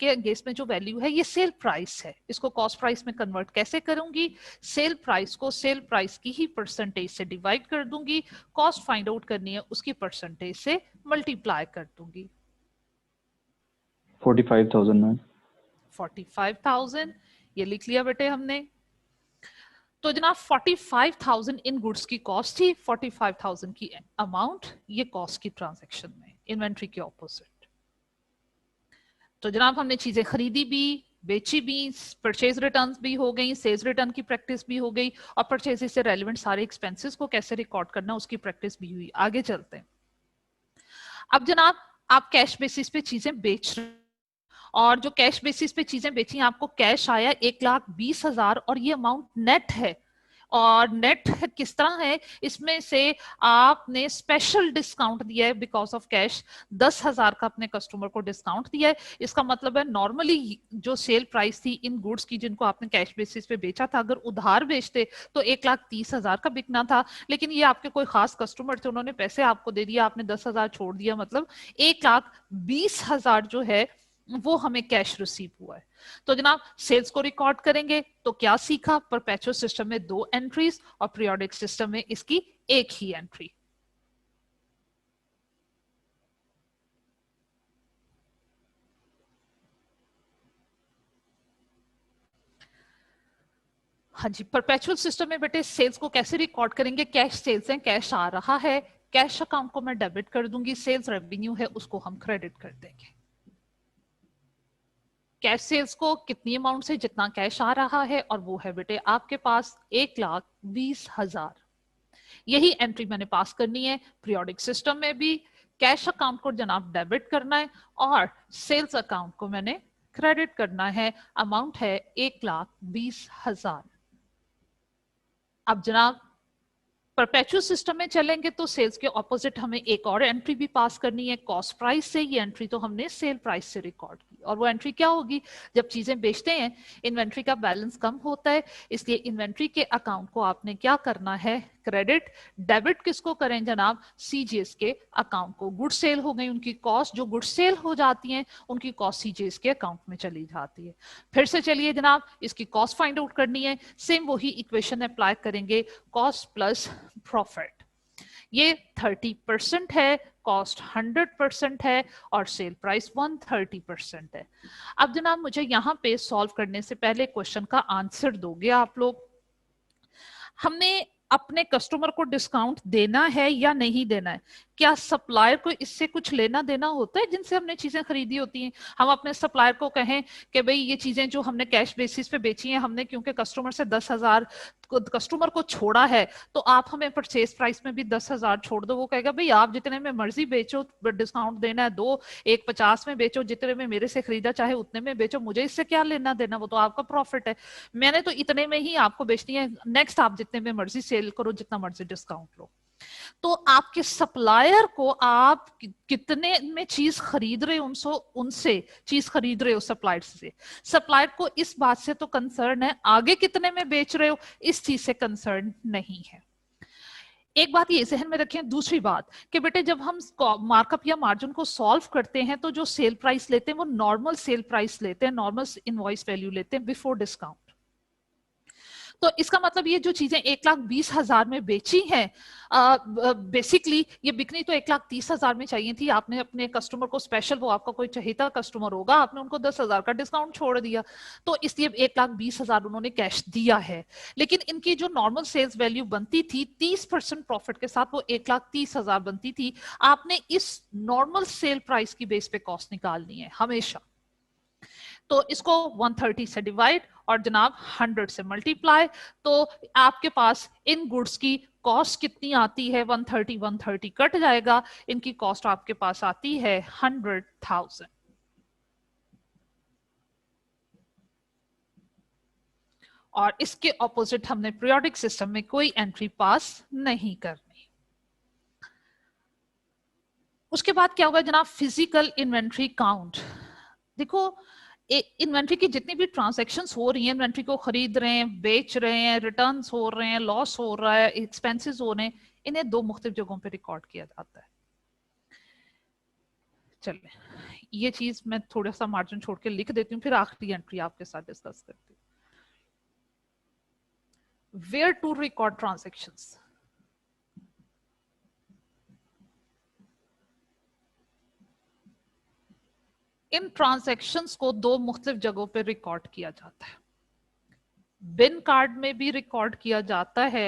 के अगेंस्ट में जो वैल्यू है ये सेल प्राइस है, इसको कॉस्ट प्राइस में कन्वर्ट कैसे करूंगी, सेल प्राइस को सेल प्राइस की ही परसेंटेज से डिवाइड कर दूंगी, कॉस्ट फाइंड आउट करनी है उसकी परसेंटेज से मल्टीप्लाई कर दूंगी। 45,000 मैम। 45,000 ये लिख लिया बेटे हमने। तो जनाब 45,000 इन गुड्स की कॉस्ट थी, 45,000 की अमाउंट ये कॉस्ट की ट्रांजैक्शन में, इन्वेंट्री के ऑपोजिट। तो जनाब हमने चीजें खरीदी भी, बेची भी, परचेज रिटर्न्स भी हो गई, सेल्स रिटर्न की प्रैक्टिस भी हो गई, और परचेज से रेलेवेंट सारे एक्सपेंसेस को कैसे रिकॉर्ड करना उसकी प्रैक्टिस भी हुई। आगे चलते हैं। अब जनाब आप कैश बेसिस पे चीजें बेच रहे, और जो कैश बेसिस पे चीजें बेची आपको कैश आया 1,20,000 और ये अमाउंट नेट है। और नेट किस तरह है, इसमें से आपने स्पेशल डिस्काउंट दिया है बिकॉज ऑफ कैश, 10,000 का अपने कस्टमर को डिस्काउंट दिया है। इसका मतलब है नॉर्मली जो सेल प्राइस थी इन गुड्स की जिनको आपने कैश बेसिस पे बेचा था, अगर उधार बेचते तो 1,30,000 का बिकना था, लेकिन ये आपके कोई खास कस्टमर थे, उन्होंने पैसे आपको दे दिया, आपने 10,000 छोड़ दिया, मतलब 1,20,000 जो है वो हमें कैश रिसीव हुआ है। तो जनाब सेल्स को रिकॉर्ड करेंगे तो क्या सीखा, परपेचुअल सिस्टम में 2 एंट्रीज और पीरियोडिक सिस्टम में इसकी एक ही एंट्री। हाँ जी, परपेचुअल सिस्टम में बेटे सेल्स को कैसे रिकॉर्ड करेंगे, कैश सेल्स है, कैश आ रहा है, कैश अकाउंट को मैं डेबिट कर दूंगी, सेल्स रेवेन्यू है उसको हम क्रेडिट कर देंगे। कैश सेल्स को कितनी अमाउंट से, जितना कैश आ रहा है, और वो है बेटे आपके पास 1,20,000। यही एंट्री मैंने पास करनी है पीरियोडिक सिस्टम में भी। कैश अकाउंट को जनाब डेबिट करना है और सेल्स अकाउंट को मैंने क्रेडिट करना है, अमाउंट है 1,20,000। अब जनाब परपेचुअल सिस्टम में चलेंगे तो सेल्स के ऑपोजिट हमें एक और एंट्री भी पास करनी है कॉस्ट प्राइस से। ये एंट्री तो हमने सेल प्राइस से रिकॉर्ड की, और वो एंट्री क्या होगी, जब चीजें बेचते हैं इन्वेंट्री का बैलेंस कम होता है, इसलिए इन्वेंट्री के अकाउंट को आपने क्या करना है, क्रेडिट। डेबिट किसको करें जनाब, सीजीएस के अकाउंट को। गुड सेल हो गई उनकी कॉस्ट, जो गुड सेल हो जाती है उनकी कॉस्ट सीजीएस के अकाउंट में चली जाती है। फिर से चलिए जनाब इसकी कॉस्ट फाइंड आउट करनी है, सेम वही इक्वेशन अप्लाई करेंगे, कॉस्ट प्लस प्रॉफिट। ये 30% है, कॉस्ट 100% है, और सेल प्राइस 130% है। अब जनाब मुझे यहां पे सॉल्व करने से पहले क्वेश्चन का आंसर दोगे आप लोग, हमने अपने कस्टमर को डिस्काउंट देना है या नहीं देना है? क्या सप्लायर को इससे कुछ लेना देना होता है जिनसे हमने चीजें खरीदी होती हैं? हम अपने सप्लायर को कहें कि भाई ये चीजें जो हमने कैश बेसिस पे बेची हैं, हमने क्योंकि कस्टमर से 10,000 कस्टमर को छोड़ा है, तो आप हमें परचेज प्राइस में भी 10,000 छोड़ दो। वो कहेगा भाई आप जितने में मर्जी बेचो, डिस्काउंट देना है दो, 1,50 में बेचो, जितने में मेरे से खरीदा चाहे उतने में बेचो, मुझे इससे क्या लेना देना, वो तो आपका प्रॉफिट है, मैंने तो इतने में ही आपको बेचनी है, नेक्स्ट आप जितने में मर्जी सेल करो, जितना मर्जी डिस्काउंट लो। तो आपके सप्लायर को आप कितने में चीज खरीद रहे हो, उनसे चीज खरीद रहे हो सप्लायर से, सप्लायर को इस बात से तो कंसर्न है, आगे कितने में बेच रहे हो इस चीज से कंसर्न नहीं है। एक बात ये जहन में रखें। दूसरी बात कि बेटे जब हम मार्कअप या मार्जिन को सॉल्व करते हैं तो जो सेल प्राइस लेते हैं वो नॉर्मल सेल प्राइस लेते हैं, नॉर्मल इनवॉइस वैल्यू लेते हैं बिफोर डिस्काउंट। तो इसका मतलब ये जो चीजें 1,20,000 में बेची हैं, बेसिकली ये बिकनी तो 1,30,000 में चाहिए थी, आपने अपने कस्टमर को स्पेशल, वो आपका कोई चहेता कस्टमर होगा, आपने उनको 10,000 का डिस्काउंट छोड़ दिया, तो इसलिए 1,20,000 उन्होंने कैश दिया है। लेकिन इनकी जो नॉर्मल सेल्स वैल्यू बनती थी 30% प्रॉफिट के साथ, वो 1,30,000 बनती थी। आपने इस नॉर्मल सेल प्राइस की बेस पे कॉस्ट निकालनी है हमेशा। तो इसको 130 से डिवाइड और जनाब 100 से मल्टीप्लाई, तो आपके पास इन गुड्स की कॉस्ट कितनी आती है, 130 कट जाएगा, इनकी कॉस्ट आपके पास आती है 100,000। और इसके ऑपोजिट हमने पीरियोडिक सिस्टम में कोई एंट्री पास नहीं करनी। उसके बाद क्या होगा जनाब, फिजिकल इन्वेंट्री काउंट। देखो इन्वेंट्री की जितनी भी ट्रांजैक्शंस हो रही हैं, इन्वेंट्री को खरीद रहे हैं, बेच रहे हैं, रिटर्न्स हो रहे हैं, लॉस हो रहा है, एक्सपेंसेस हो रहे हैं, इन्हें दो मुख्तलिफ जगहों पे रिकॉर्ड किया जाता है। चलिए ये चीज मैं थोड़ा सा मार्जिन छोड़ के लिख देती हूँ, फिर आखिरी एंट्री आपके साथ डिस्कस करती हूँ। Where to record transactions. इन ट्रांजैक्शंस को दो मुख्तलिफ जगहों पे रिकॉर्ड किया जाता है। बिन कार्ड में भी रिकॉर्ड किया जाता है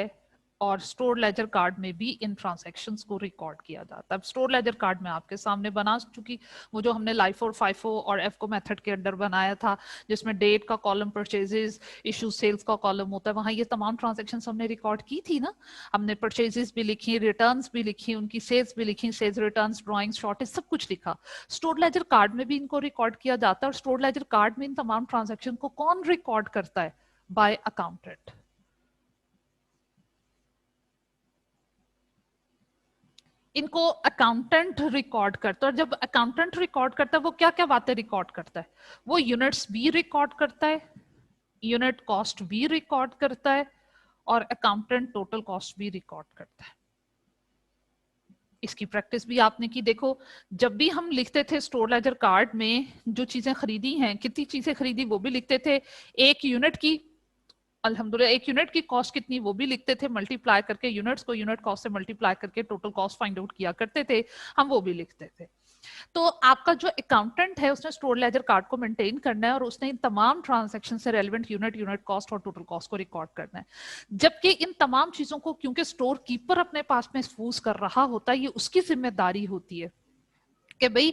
और स्टोर लेजर कार्ड में भी इन ट्रांजैक्शंस को रिकॉर्ड किया जाता है। अब स्टोर लेजर कार्ड में आपके सामने बना चुकी वो जो हमने लाइफो, फाइफो और एफको मेथड के अंडर बनाया था, जिसमें डेट का कॉलम परचेजेस, इशू, सेल्स का कॉलम होता है, वहां ये तमाम ट्रांजैक्शंस हमने रिकॉर्ड की थी ना। हमने परचेजेस भी लिखी, रिटर्न्स भी लिखी, उनकी सेल्स भी लिखी, सेल्स रिटर्न्स, ड्रॉइंग्स, शॉर्टेज, सब कुछ लिखा। स्टोर लेजर कार्ड में भी इनको रिकॉर्ड किया जाता है। और स्टोर लेजर कार्ड में इन तमाम ट्रांजैक्शन को कौन रिकॉर्ड करता है? By accountant. इनको अकाउंटेंट रिकॉर्ड करता है। और जब अकाउंटेंट रिकॉर्ड करता है वो क्या क्या बातें रिकॉर्ड करता है? वो यूनिट्स भी रिकॉर्ड करता है, यूनिट कॉस्ट भी रिकॉर्ड करता है, और अकाउंटेंट टोटल कॉस्ट भी रिकॉर्ड करता है। इसकी प्रैक्टिस भी आपने की। देखो जब भी हम लिखते थे स्टोर लेजर कार्ड में जो चीजें खरीदी हैं, कितनी चीजें खरीदी वो भी लिखते थे, एक यूनिट की अल्हम्दुलिल्लाह एक यूनिट की कॉस्ट कितनी वो भी लिखते थे, मल्टीप्लाई करके यूनिट्स को यूनिट कॉस्ट से मल्टीप्लाई करके टोटल कॉस्ट फाइंड आउट किया करते थे हम, वो भी लिखते थे। तो आपका जो अकाउंटेंट है उसने स्टोर लेजर कार्ड को मेंटेन करना है और उसने इन तमाम ट्रांजैक्शन से रेलेवेंट यूनिट, यूनिट कॉस्ट और टोटल कॉस्ट को रिकॉर्ड करना है। जबकि इन तमाम चीजों को क्योंकि स्टोर कीपर अपने पास महफूज कर रहा होता है, ये उसकी जिम्मेदारी होती है कि भाई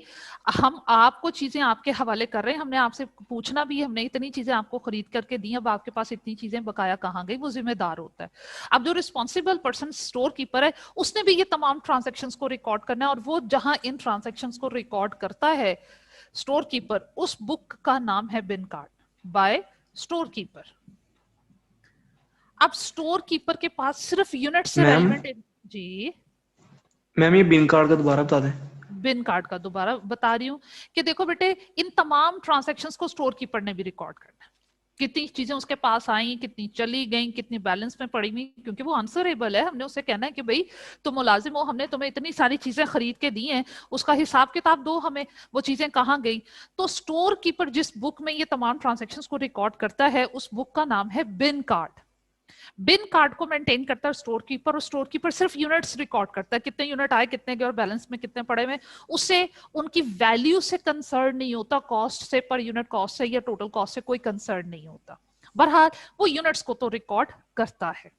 हम आपको चीजें आपके हवाले कर रहे हैं, हमने आपसे पूछना भी है, हमने इतनी चीजें आपको खरीद करके दी, अब आपके पास इतनी चीजें बकाया कहाँ गई, वो जिम्मेदार होता है। अब जो रिस्पॉन्सिबल पर्सन स्टोर कीपर है उसने भी ये तमाम ट्रांजैक्शंस को रिकॉर्ड करना है, और वो जहां इन ट्रांजैक्शंस को रिकॉर्ड करता है स्टोर कीपर, उस बुक का नाम है बिन कार्ड बाय स्टोर कीपर। अब स्टोर कीपर के पास सिर्फ यूनिट से रेलेवेंट। जी मैम ये बिन कार्ड का दोबारा बता दें। बिन कार्ड का दोबारा बता रही हूँ कि देखो बेटे इन तमाम ट्रांजैक्शंस को स्टोर कीपर ने भी रिकॉर्ड करना है, कितनी चीजें उसके पास आई, कितनी चली गई, कितनी बैलेंस में पड़ी हुई, क्योंकि वो आंसरेबल है। हमने उसे कहना है कि भाई तुम मुलाजिम हो, हमने तुम्हें इतनी सारी चीजें खरीद के दी हैं, उसका हिसाब किताब दो हमें, वो चीजें कहाँ गई। तो स्टोर कीपर जिस बुक में ये तमाम ट्रांजैक्शंस को रिकॉर्ड करता है उस बुक का नाम है बिन कार्ड। बिन कार्ड को मेंटेन करता है स्टोर कीपर, और स्टोर कीपर सिर्फ यूनिट्स रिकॉर्ड करता है, कितने यूनिट आए, कितने गए और बैलेंस में कितने पड़े हुए। उसे उनकी वैल्यू से कंसर्न नहीं होता, कॉस्ट से, पर यूनिट कॉस्ट से या टोटल कॉस्ट से कोई कंसर्न नहीं होता। बहरहाल वो यूनिट्स को तो रिकॉर्ड करता है।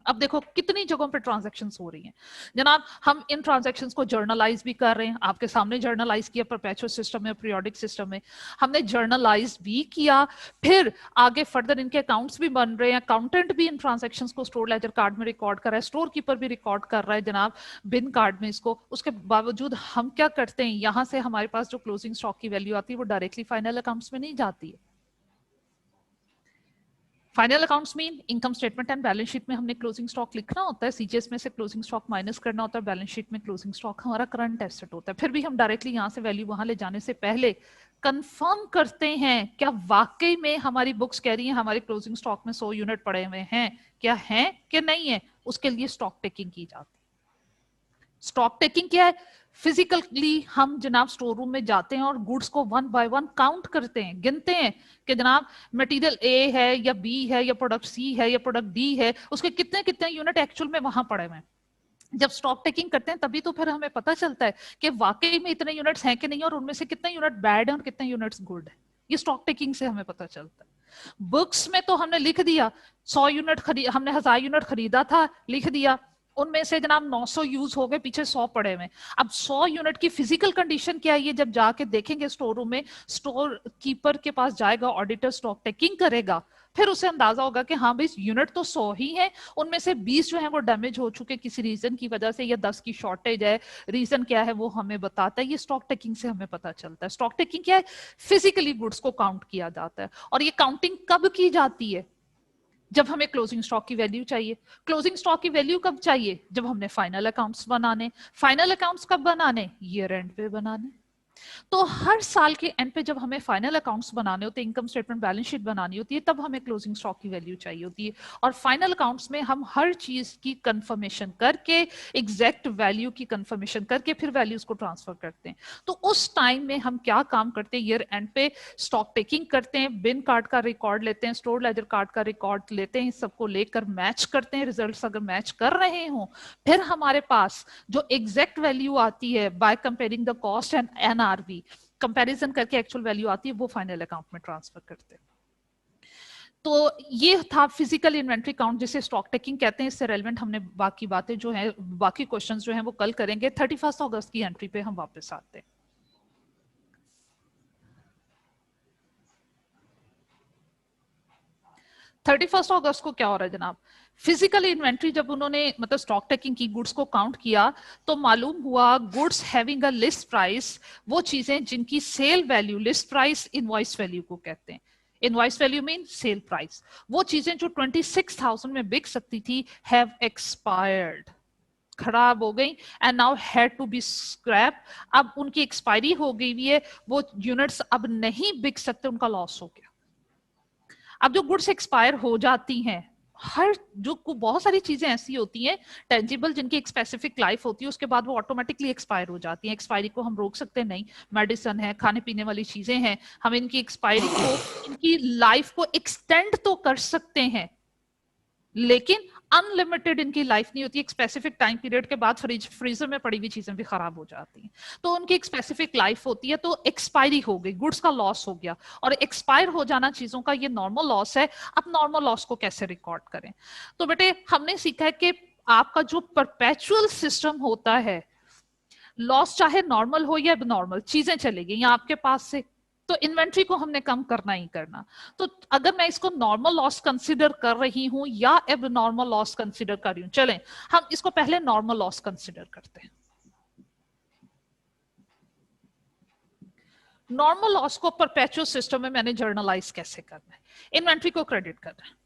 अब देखो कितनी जगहों पे ट्रांजैक्शंस हो रही हैं जनाब। हम इन ट्रांजैक्शंस को जर्नलाइज भी कर रहे हैं, आपके सामने जर्नलाइज किया परपेचुअल सिस्टम में, पीरियोडिक सिस्टम में हमने जर्नलाइज भी किया, फिर आगे फर्दर इनके अकाउंट्स भी बन रहे हैं, अकाउंटेंट भी इन ट्रांजैक्शंस को स्टोर लेजर कार्ड में रिकॉर्ड कर रहा है, स्टोर कीपर भी रिकॉर्ड कर रहा है जनाब बिन कार्ड में इसको। उसके बावजूद हम क्या करते हैं, यहां से हमारे पास जो क्लोजिंग स्टॉक की वैल्यू आती है वो डायरेक्टली फाइनल अकाउंट्स में नहीं जाती है। फाइनल अकाउंट्स में income statement and balance sheet में हमने क्लोजिंग स्टॉक लिखना होता है, सीजीएस में से क्लोजिंग स्टॉक माइनस करना होता है, बैलेंस शीट में क्लोजिंग स्टॉक हमारा करंट एसेट होता है। फिर भी हम डायरेक्टली यहाँ से वैल्यू वहां ले जाने से पहले कंफर्म करते हैं क्या वाकई में हमारी बुक्स कह रही हैं हमारे क्लोजिंग स्टॉक में 100 यूनिट पड़े हुए हैं, क्या है कि नहीं है। उसके लिए स्टॉक टेकिंग की जाती है। स्टॉक टेकिंग क्या है? फिजिकली हम जनाब स्टोर रूम में जाते हैं और गुड्स को वन बाय वन काउंट करते हैं, गिनते हैं कि जनाब मटेरियल ए है या बी है या प्रोडक्ट सी है या प्रोडक्ट डी है, उसके कितने कितने यूनिट एक्चुअल में वहां पड़े हुए हैं। जब स्टॉक टेकिंग करते हैं तभी तो फिर हमें पता चलता है कि वाकई में इतने यूनिट्स हैं कि नहीं, और उनमें से कितने यूनिट बैड है और कितने यूनिट्स गुड है। ये स्टॉक टेकिंग से हमें पता चलता है। बुक्स में तो हमने लिख दिया 100 यूनिट हमने 1000 यूनिट खरीदा था, लिख दिया, उनमें से जनाब 900 यूज हो गए, पीछे 100 पड़े हुए। अब 100 यूनिट की फिजिकल कंडीशन क्या है, ये जब जाके देखेंगे स्टोर रूम में, स्टोर कीपर के पास जाएगा, ऑडिटर स्टॉक टेकिंग करेगा, फिर उसे अंदाजा होगा कि हाँ भाई यूनिट तो 100 ही है, उनमें से 20 जो है वो डैमेज हो चुके किसी रीजन की वजह से, या 10 की शॉर्टेज है, रीजन क्या है वो हमें बताता है। ये स्टॉक टेकिंग से हमें पता चलता है। स्टॉक टेकिंग क्या है? फिजिकली गुड्स को काउंट किया जाता है। और ये काउंटिंग कब की जाती है? जब हमें क्लोजिंग स्टॉक की वैल्यू चाहिए। क्लोजिंग स्टॉक की वैल्यू कब चाहिए? जब हमने फाइनल अकाउंट्स बनाने। फाइनल अकाउंट्स कब बनाने? ईयर एंड पे बनाने। तो हर साल के एंड पे जब हमें फाइनल अकाउंट्स बनाने होते हैं, इनकम स्टेटमेंट बैलेंस शीट बनानी होती है, तब हमें क्लोजिंग स्टॉक की वैल्यू चाहिए होती है। और फाइनल अकाउंट्स में हम हर चीज की कंफर्मेशन करके, एग्जैक्ट वैल्यू की कंफर्मेशन करके फिर वैल्यूज को ट्रांसफर करते हैं। तो उस टाइम में हम क्या काम करते हैं, ईयर एंड पे स्टॉक टेकिंग करते हैं, बिन कार्ड का रिकॉर्ड लेते हैं, स्टोर लेजर कार्ड का रिकॉर्ड लेते हैं, सबको लेकर मैच करते हैं, रिजल्ट्स अगर मैच कर रहे हो, फिर हमारे पास जो एग्जैक्ट वैल्यू आती है by comparing the cost and NRV, comparison करके एक्चुअल वैल्यू आती है, वो फाइनल अकाउंट में ट्रांसफर करते हैं। तो ये था फिजिकल इन्वेंट्री काउंट, जिसे स्टॉक टेकिंग कहते हैं। इससे रेलेवेंट हमने बाकी बातें जो है, बाकी क्वेश्चंस जो हैं वो कल करेंगे। 31 अगस्त की एंट्री पे हम वापस आते हैं। 31 अगस्त को क्या हो रहा है जनाब, फिजिकल इन्वेंट्री जब उन्होंने मतलब स्टॉक टेकिंग की, गुड्स को काउंट किया, तो मालूम हुआ goods having a list price, वो चीजें जिनकी sale value, list price invoice value को कहते हैं, invoice value mean sale price, वो चीजें जो 26,000 में बिक सकती थी, हैव एक्सपायर्ड, खराब हो गई, and now had to be scrap. अब उनकी एक्सपायरी हो गई हुई है, वो यूनिट्स अब नहीं बिक सकते, उनका लॉस हो गया। अब जो गुड्स एक्सपायर हो जाती हैं, हर जो बहुत सारी चीजें ऐसी होती हैं टेंजिबल जिनकी एक स्पेसिफिक लाइफ होती है, उसके बाद वो ऑटोमेटिकली एक्सपायर हो जाती हैं। एक्सपायरी को हम रोक सकते नहीं, मेडिसिन है, खाने पीने वाली चीजें हैं, हम इनकी एक्सपायरी को, इनकी लाइफ को एक्सटेंड तो कर सकते हैं, लेकिन अनलिमिटेड इनकी लाइफ नहीं होती। एक स्पेसिफिक टाइम पीरियड के बाद फ्रीजर में पड़ी हुई चीजें भी खराब हो जाती हैं, तो उनकी एक स्पेसिफिक लाइफ होती है। तो एक्सपायरी हो गई, गुड्स का लॉस हो गया, और एक्सपायर हो जाना चीजों का ये नॉर्मल लॉस है। अब नॉर्मल लॉस को कैसे रिकॉर्ड करें, तो बेटे हमने सीखा है कि आपका जो परपेचुअल सिस्टम होता है, लॉस चाहे नॉर्मल हो या एबनॉर्मल, चीजें चलेगी या आपके पास से, तो इन्वेंट्री को हमने कम करना ही करना। तो अगर मैं इसको नॉर्मल लॉस कंसीडर कर रही हूं या एबनॉर्मल लॉस कंसीडर कर रही हूं, चलें हम इसको पहले नॉर्मल लॉस कंसीडर करते हैं। नॉर्मल लॉस को परपेचुअल सिस्टम में मैंने जर्नलाइज कैसे करना है, इन्वेंट्री को क्रेडिट करना है।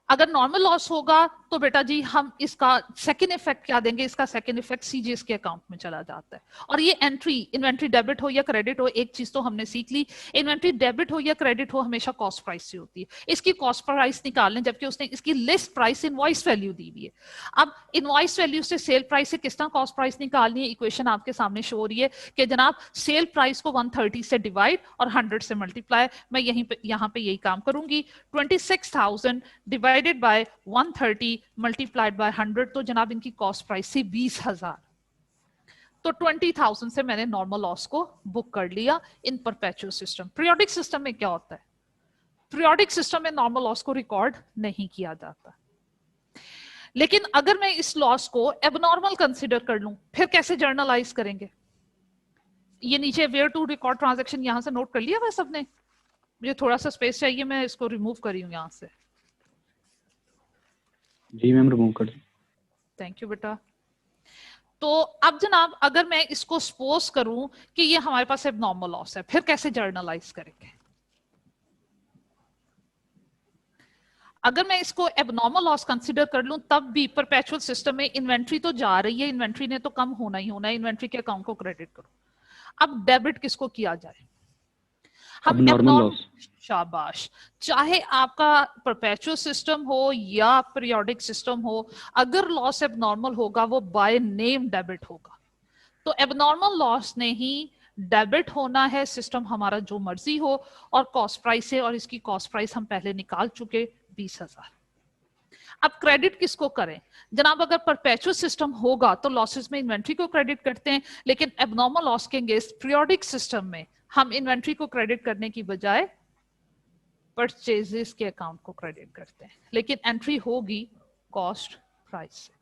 अगर नॉर्मल लॉस होगा तो बेटा जी हम इसका सेकेंड इफेक्ट क्या देंगे, इसका सेकेंड इफेक्ट सीजीएस के अकाउंट में चला जाता है। और ये एंट्री, इन्वेंट्री डेबिट हो या क्रेडिट हो, एक चीज तो हमने सीख ली, इन्वेंट्री डेबिट हो या क्रेडिट हो हमेशा कॉस्ट प्राइस से होती है। इसकी कॉस्ट प्राइस निकालने, जबकि उसने इसकी लिस्ट प्राइस इनवॉइस वैल्यू दी हुई है। अब इनवॉइस वैल्यू से सेल प्राइस से किस तरह कॉस्ट प्राइस निकालनी है, इक्वेशन आपके सामने शो हो रही है कि जनाब सेल प्राइस को 130 से डिवाइड और 100 से मल्टीप्लाई। मैं यहाँ पे यही काम करूंगी, 26,000 डिवाइडेड बाय 130 मल्टीप्लाइड बाय 100, तो जनाब इनकी कॉस्ट प्राइस थी 20,000। तो 20,000 से मैंने नॉर्मल लॉस को बुक कर लिया इन परपेचुअल सिस्टम। पीरियोडिक सिस्टम में क्या होता है, पीरियोडिक सिस्टम में नॉर्मल लॉस को रिकॉर्ड नहीं किया जाता। लेकिन अगर मैं इस लॉस को एबनॉर्मल कंसीडर कर लूं, फिर कैसे जर्नलाइज करेंगे? ये नीचे वेयर टू रिकॉर्ड ट्रांजैक्शन यहां से नोट कर लिया वह सबने? मुझे थोड़ा सा स्पेस चाहिए, मैं इसको रिमूव करी हूं यहां से। जी मैम, रिमूव कर दी। थैंक यू बेटा। तो अब जनाब अगर मैं इसको सपोज करूं कि ये हमारे पास एबनॉर्मल लॉस है, फिर कैसे जर्नलाइज करेंगे? अगर मैं इसको एबनॉर्मल लॉस कंसीडर कर लूं, तब भी परपेचुअल सिस्टम में इन्वेंट्री तो जा रही है, इन्वेंट्री ने तो कम होना ही होना है, इन्वेंट्री के अकाउंट को क्रेडिट करो। अब डेबिट किसको किया जाए? हम नॉर्मल लॉस। शाबाश। चाहे आपका परपेचुअल सिस्टम हो या पीरियोडिक सिस्टम हो, अगर लॉस एबनॉर्मल होगा वो बाय नेम डेबिट होगा। तो एबनॉर्मल लॉस ने ही डेबिट होना है, सिस्टम हमारा जो मर्जी हो, और कॉस्ट प्राइस है, और इसकी कॉस्ट प्राइस हम पहले निकाल चुके 20,000। अब क्रेडिट किसको करें जनाब? अगर परपेचुअल सिस्टम होगा तो लॉसेस में इन्वेंट्री को क्रेडिट करते हैं, लेकिन एबनॉर्मल लॉस के अगेंस्ट पीरियोडिक सिस्टम में हम इन्वेंट्री को क्रेडिट करने की बजाय परचेजेस के अकाउंट को क्रेडिट करते हैं, लेकिन एंट्री होगी कॉस्ट प्राइस से।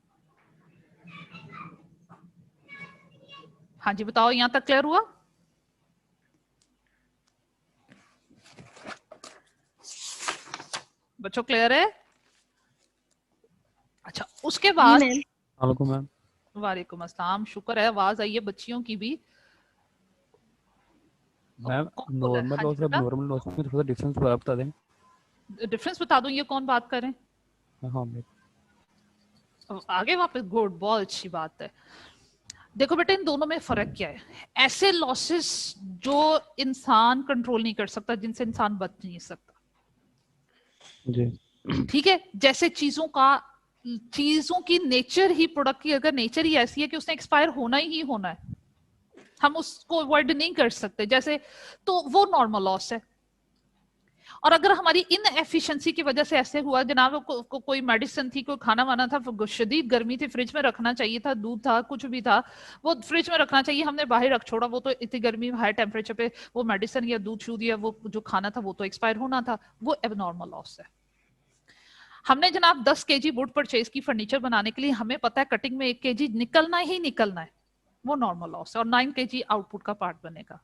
हाँ जी बताओ, यहां तक क्लियर हुआ? बच्चों क्लियर है? अच्छा, उसके बाद मैम। वालेकुम अस्सलाम, शुक्र है आवाज आई है बच्चियों की भी। मैम नॉर्मल लॉस और नॉर्मल लॉस में थोड़ा डिफरेंस बता दें। डिफरेंस बता दूं, ये कौन बात करें? हाँ मैम। आगे वापस, गुड, बहुत अच्छी बात है। देखो बेटा, इन दोनों में फर्क क्या है? ऐसे लॉसेस जो इंसान कंट्रोल नहीं कर सकता, जिनसे इंसान बच नहीं सकता, जी ठीक है, जैसे चीजों की नेचर ही, प्रोडक्ट की अगर नेचर ही ऐसी है कि उसने एक्सपायर होना ही होना है, हम उसको अवॉइड नहीं कर सकते, जैसे, तो वो नॉर्मल लॉस है। और अगर हमारी इनएफिशिएंसी की वजह से ऐसे हुआ जनाब, कोई मेडिसिन थी, कोई खाना वाना था, शदीद गर्मी थी, फ्रिज में रखना चाहिए था, दूध था, कुछ भी था, वो फ्रिज में रखना चाहिए, हमने बाहर रख छोड़ा, वो तो इतनी गर्मी हाई टेम्परेचर पे वो मेडिसिन या दूध छू दिया, वो जो खाना था वो तो एक्सपायर होना था, वो एबनॉर्मल लॉस है। हमने जनाब 10 केजी वुड परचेज की फर्नीचर बनाने के लिए, हमें पता है कटिंग में 1 केजी निकलना ही निकलना है, वो नॉर्मल लॉस है, और 9 केजी आउटपुट का पार्ट बनेगा।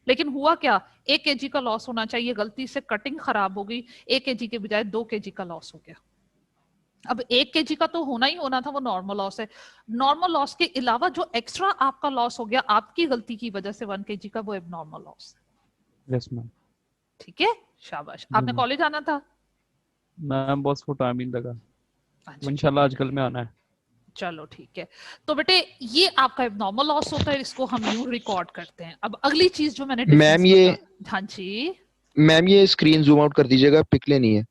लेकिन हुआ क्या, 1 केजी का लॉस होना चाहिए, गलती से कटिंग खराब हो गई, 1 केजी के बजाय 2 केजी का लॉस हो गया। अब 1 केजी का तो होना ही होना था, वो नॉर्मल लॉस है। नॉर्मल लॉस के अलावा जो एक्स्ट्रा आपका लॉस हो गया आपकी गलती की वजह से 1 केजी का, वो एबनॉर्मल लॉस है। Yes ma'am. ठीक है, शाबाश। जी आपने मैम। कॉलेज आना था? मैम बॉस को टाइम नहीं लगा, अच्छा, इंशाल्लाह आजकल में आना है। चलो ठीक है। तो बेटे, ये आपका एबनॉर्मल लॉस होता है, इसको हम यूं रिकॉर्ड करते हैं। अब अगली चीज जो मैंने मैम डिफरेंस ये बता, हाँ जी, मैम ये स्क्रीन जूम आउट कर दीजिएगा, पिक लेनी है।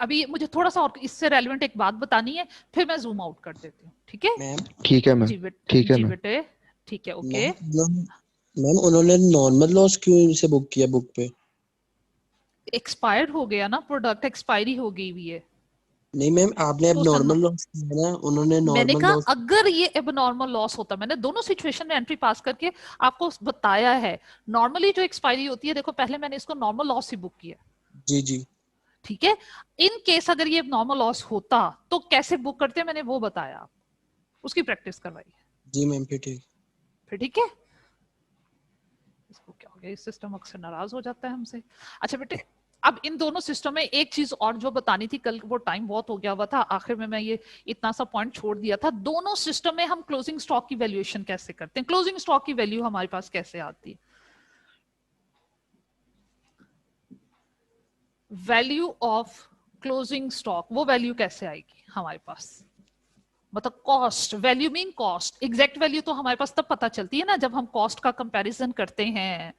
अभी मुझे थोड़ा सा और इससे रेलिवेंट एक बात बतानी है, फिर मैं जूम आउट कर देती हूँ, ठीक है? मैम ठीक है मैम, जी बेटे, ठीक है जी मैम। बेटे, ठीक है, ओके। मैम उन्होंने नॉर्मल लॉस क्यों इसे बुक किया बुक पे? एक्सपायर हो गया ना प्रोडक्ट, एक्सपायरी हो गई हुई है, नहीं मैम, आपने अब तो नॉर्मल लॉस किया ना, उन्होंने मैंने नॉर्मल कहा लॉस। अगर ये एबनॉर्मल लॉस होता, मैंने दोनों सिचुएशन में एंट्री पास करके आपको बताया है। नॉर्मली जो एक्सपायरी होती है, देखो पहले मैंने इसको नॉर्मल लॉस ही बुक किया, जी जी ठीक है। इन केस अगर ये नॉर्मल लॉस होता तो कैसे बुक करते, मैंने वो बताया, उसकी प्रैक्टिस करवाई, जी मैम, फिर ठीक। फिर ठीक है। इसको क्या हो गया, सिस्टम अक्सर नाराज हो जाता है हमसे। अच्छा बेटे, अब इन दोनों सिस्टम में एक चीज और जो बतानी थी, कल वो टाइम बहुत हो गया हुआ था, आखिर में मैं ये इतना सा पॉइंट छोड़ दिया था। दोनों सिस्टम में हम क्लोजिंग स्टॉक की वैल्यूएशन कैसे करते हैं, क्लोजिंग स्टॉक की वैल्यू हमारे पास कैसे आती है, वैल्यू ऑफ क्लोजिंग स्टॉक, वो वैल्यू कैसे आएगी हमारे पास? मतलब cost, value mean cost, exact value तो हमारे पास तब पता चलती है ना जब हम कॉस्ट का कंपैरिजन करते हैं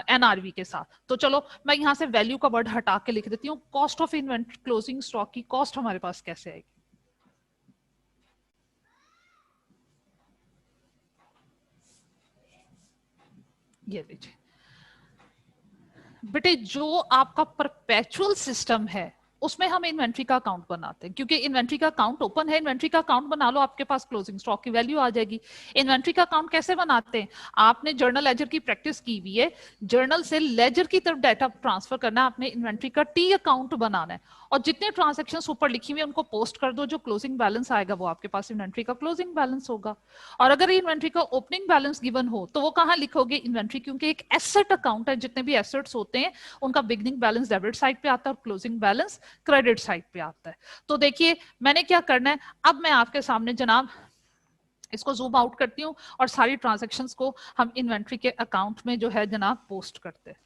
एनआरवी के साथ। तो चलो मैं यहां से वैल्यू का वर्ड हटा के लिख देती हूँ, cost of inventory, closing stock की कॉस्ट हमारे पास कैसे आएगी? ये लीजिए बेटे, जो आपका परपेचुअल सिस्टम है उसमें हम इन्वेंट्री का अकाउंट बनाते हैं, क्योंकि इन्वेंट्री का अकाउंट ओपन है, इन्वेंट्री का अकाउंट बना लो, आपके पास क्लोजिंग स्टॉक की वैल्यू आ जाएगी। इन्वेंट्री का अकाउंट कैसे बनाते हैं? आपने जर्नल लेजर की प्रैक्टिस की हुई है, जर्नल से लेजर की तरफ डाटा ट्रांसफर करना है, आपने इन्वेंट्री का टी अकाउंट बनाना है, और जितने ट्रांजेक्शन ऊपर लिखी हुई है उनको पोस्ट कर दो, जो क्लोजिंग बैलेंस आएगा वो आपके पास इन्वेंट्री का क्लोजिंग बैलेंस होगा। और अगर इन्वेंट्री का ओपनिंग बैलेंस गिवन हो तो वो कहाँ लिखोगे? इन्वेंट्री, क्योंकि एक एसेट अकाउंट है, जितने भी एसेट्स होते हैं उनका बिगनिंग बैलेंस डेबिट साइड पे आता है और क्लोजिंग बैलेंस क्रेडिट साइड पे आता है। तो देखिए मैंने क्या करना है, अब मैं आपके सामने जनाब इसको जूम आउट करती हूँ और सारी ट्रांजैक्शंस को हम इन्वेंट्री के अकाउंट में जो है जनाब पोस्ट करते हैं।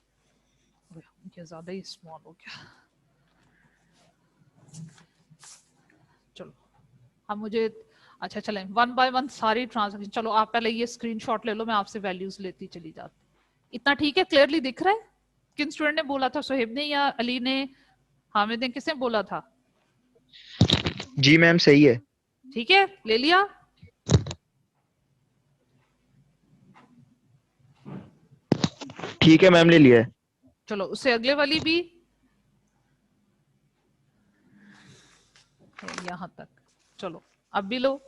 ये ज्यादा ही स्मॉल हो गया, चलो अब मुझे, अच्छा चलें वन बाय वन सारी ट्रांजैक्शन, चलो आप पहले ये स्क्रीनशॉट ले लो, मैं आपसे वैल्यूज लेती चली जाती। इतना ठीक है, क्लियरली दिख रहा है? किन स्टूडेंट ने बोला था, सोहेब ने या अली ने, हामिद ने, किसने बोला था? जी मैम सही है। ठीक है, ले लिया? ठीक है मैम, ले लिया है। चलो उससे अगले वाली भी, यहां तक, चलो अब भी लो।